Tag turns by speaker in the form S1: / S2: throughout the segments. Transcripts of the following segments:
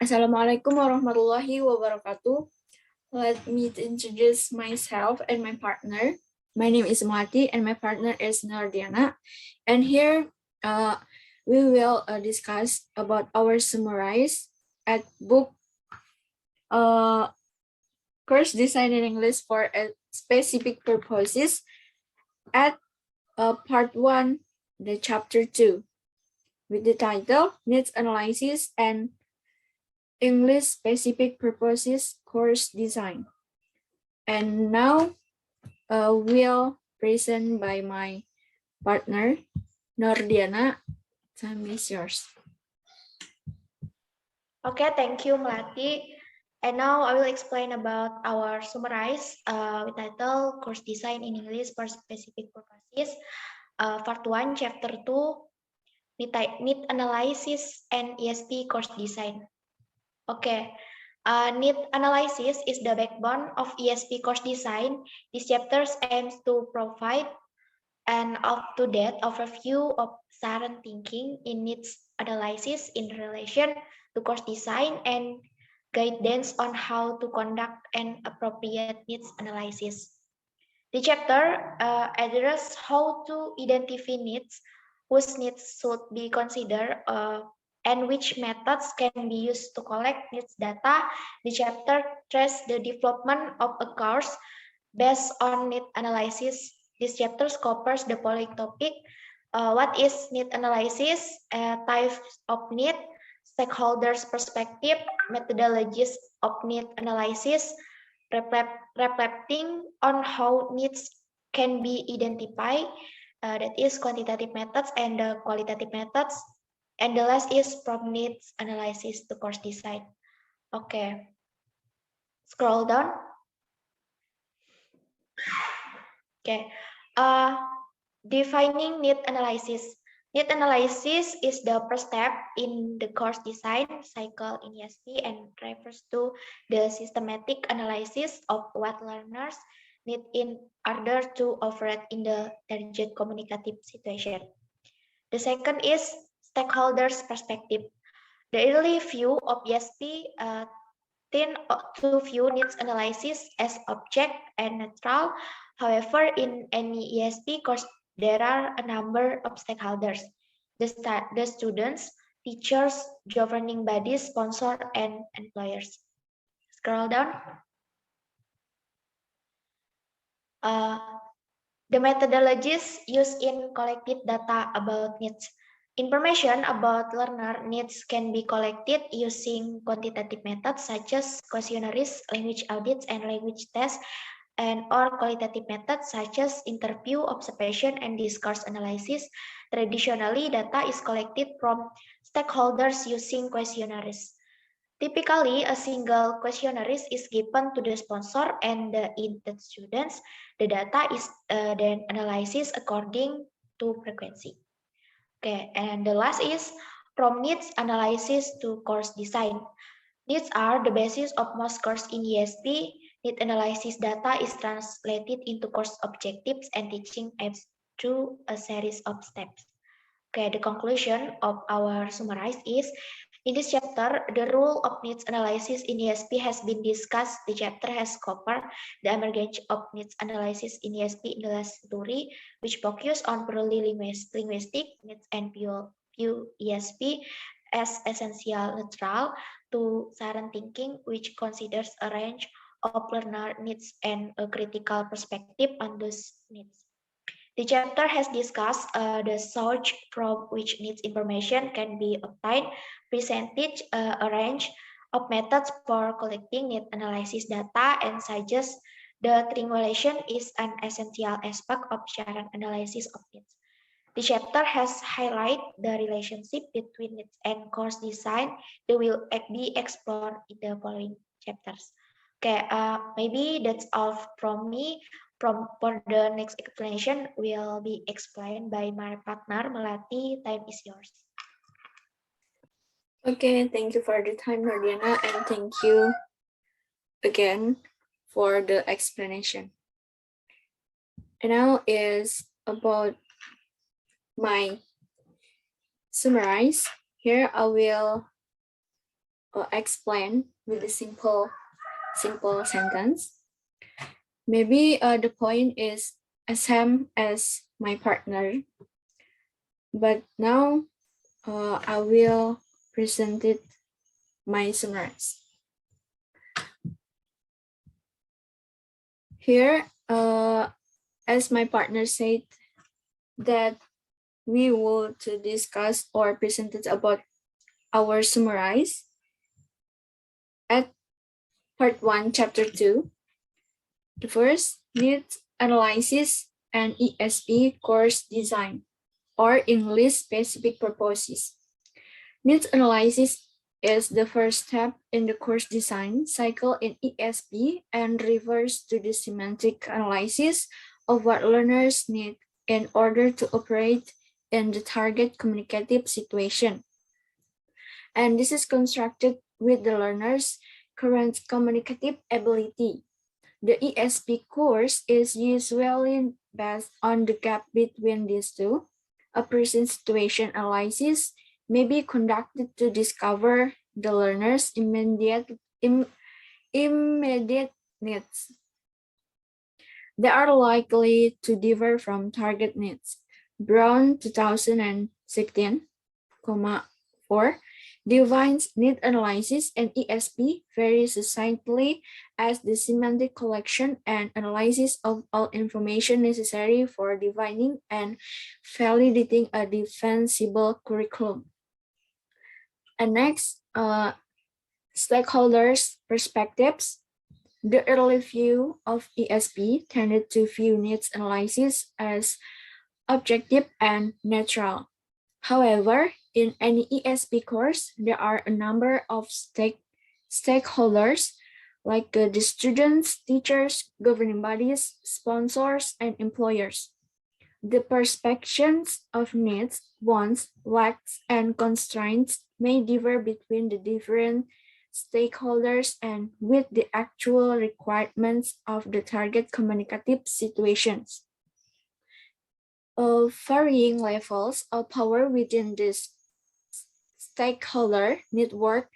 S1: Assalamualaikum warahmatullahi wabarakatuh. Let me introduce myself and my partner. My name is Melati and my partner is Nardiana. And here we will discuss about our summarize at book course design in English for a specific purposes at part 1, the chapter 2, with the title Needs Analysis and English Specific Purposes Course Design. And now will present by my partner, Nordiana. Time is yours.
S2: Okay, thank you, Melati. And now I will explain about our summarize with title Course Design in English for Specific Purposes. Part 1, Chapter 2, Need Analysis and ESP Course Design. Okay, need analysis is the backbone of ESP course design. This chapter aims to provide an up-to-date overview of Saran thinking in needs analysis in relation to course design and guidance on how to conduct an appropriate needs analysis. The chapter addresses how to identify needs, whose needs should be considered, and which methods can be used to collect needs data. The chapter traces the development of a course based on need analysis. This chapter covers the following topic: what is need analysis, types of need, stakeholders' perspective, methodologies of need analysis, reflecting on how needs can be identified, that is quantitative methods and qualitative methods, and the last is from needs analysis to course design. Okay, scroll down. Okay, defining need analysis. Need analysis is the first step in the course design cycle in ESP and refers to the systematic analysis of what learners need in order to operate in the target communicative situation. The second is stakeholders' perspective. The early view of ESP tend to view needs analysis as object and neutral. However, in any ESP course, there are a number of stakeholders: the students, teachers, governing bodies, sponsors, and employers. Scroll down. The methodologies used in collected data about needs. Information about learner needs can be collected using quantitative methods such as questionnaires, language audits, and language tests, and or qualitative methods such as interview, observation, and discourse analysis. Traditionally, data is collected from stakeholders using questionnaires. Typically, a single questionnaire is given to the sponsor and the intended students. The data is then analyzed according to frequency. Okay, and the last is from needs analysis to course design. Needs are the basis of most courses in ESP. Need analysis data is translated into course objectives and teaching aids through a series of steps. Okay, the conclusion of our summarize is, in this chapter, the role of needs analysis in ESP has been discussed. The chapter has covered the emergence of needs analysis in ESP in the last theory, which focus on purely linguistic needs and view ESP as essential neutral to Saran thinking, which considers a range of learner needs and a critical perspective on those needs. The chapter has discussed the source from which needs information can be obtained, presented a range of methods for collecting need analysis data, and suggests the triangulation is an essential aspect of Saran analysis of needs. The chapter has highlighted the relationship between needs and course design that will be explored in the following chapters. Okay, maybe that's all from me. For the next explanation will be explained by my partner Melati. Time is yours.
S1: Okay, thank you for the time, Nordiana, and thank you again for the explanation. And now is about my summarize. Here I will explain with a simple sentence. Maybe the point is same as my partner, but now I will present it my summarize. Here, as my partner said, that we will to discuss or present it about our summarize at part 1, chapter 2. The first, needs analysis and ESP course design, or English specific purposes. Needs analysis is the first step in the course design cycle in ESP and refers to the semantic analysis of what learners need in order to operate in the target communicative situation. And this is constructed with the learner's current communicative ability. The ESP course is usually based on the gap between these two. A person situation analysis may be conducted to discover the learner's immediate needs. They are likely to differ from target needs. Brown 2016,4 defines need analysis and ESP very succinctly as the semantic collection and analysis of all information necessary for defining and validating a defensible curriculum. And next, stakeholders' perspectives. The early view of ESP tended to view needs analysis as objective and natural. However, in any ESP course, there are a number of stakeholders like the students, teachers, governing bodies, sponsors, and employers. The perceptions of needs, wants, lacks, and constraints may differ between the different stakeholders and with the actual requirements of the target communicative situations. Varying levels of power within this stakeholder network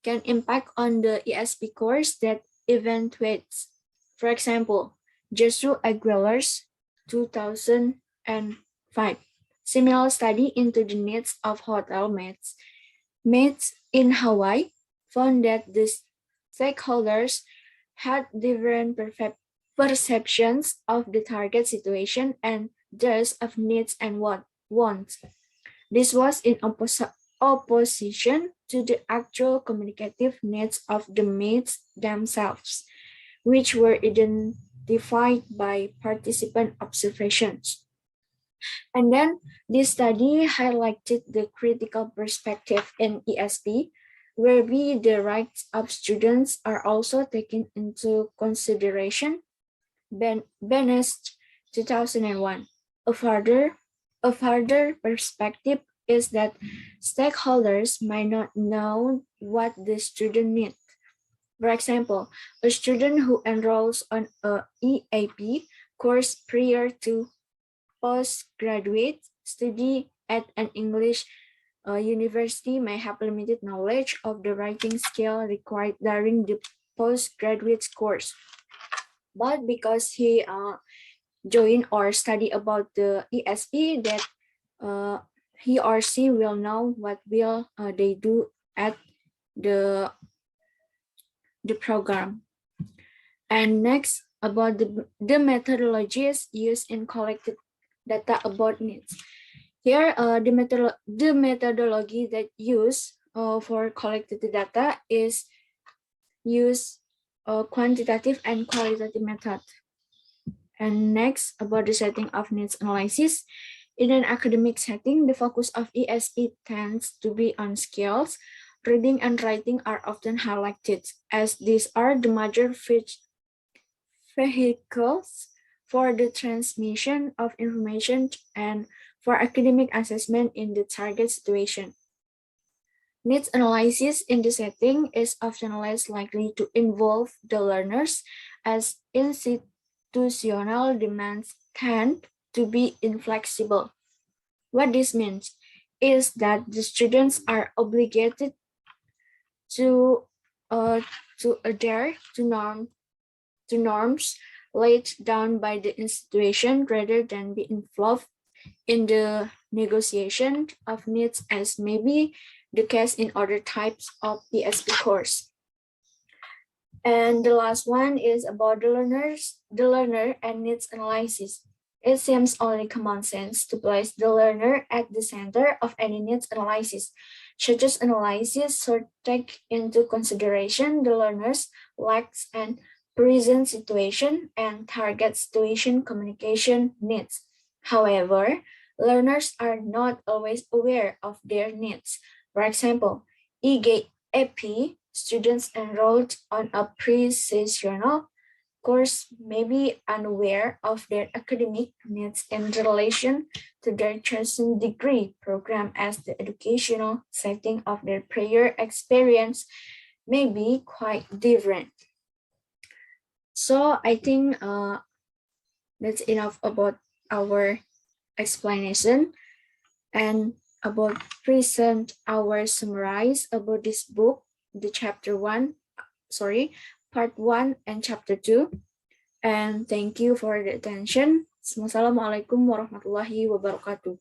S1: can impact on the ESP course that evaluates. For example, Jesu Aguilar's 2005 similar study into the needs of hotel maids in Hawaii found that the stakeholders had different perceptions of the target situation and thus of needs and wants. This was in opposition to the actual communicative needs of the maids themselves, which were identified by participant observations. And then this study highlighted the critical perspective in ESP, whereby the rights of students are also taken into consideration. Benest 2001. A further perspective is that stakeholders might not know what the student needs. For example, a student who enrolls on a EAP course prior to postgraduate study at an English university may have limited knowledge of the writing skill required during the postgraduate course. But because he join or study about the ESP, that he or she will know what will they do at the program. And next, about the methodologies used in collected data about needs. Here, the methodology that used for collected data is use quantitative and qualitative method. And next, about the setting of needs analysis. In an academic setting, the focus of ESP tends to be on skills. Reading and writing are often highlighted, as these are the major vehicles for the transmission of information and for academic assessment in the target situation. Needs analysis in the setting is often less likely to involve the learners, as institutional demands tend to be inflexible. What this means is that the students are obligated to adhere to norms laid down by the institution rather than be involved in the negotiation of needs as may be the case in other types of PSP course. And the last one is about the learner and needs analysis. It seems only common sense to place the learner at the center of any needs analysis. Such as analysis should take into consideration the learner's likes and present situation and target situation communication needs. However, learners are not always aware of their needs. For example, EGAP students enrolled on a pre-sessional course may be unaware of their academic needs in relation to their chosen degree program, as the educational setting of their prior experience may be quite different. So I think that's enough about our explanation. And about present our summarize about this book, the part 1 and chapter 2. And thank you for the attention. Wassalamualaikum warahmatullahi wabarakatuh.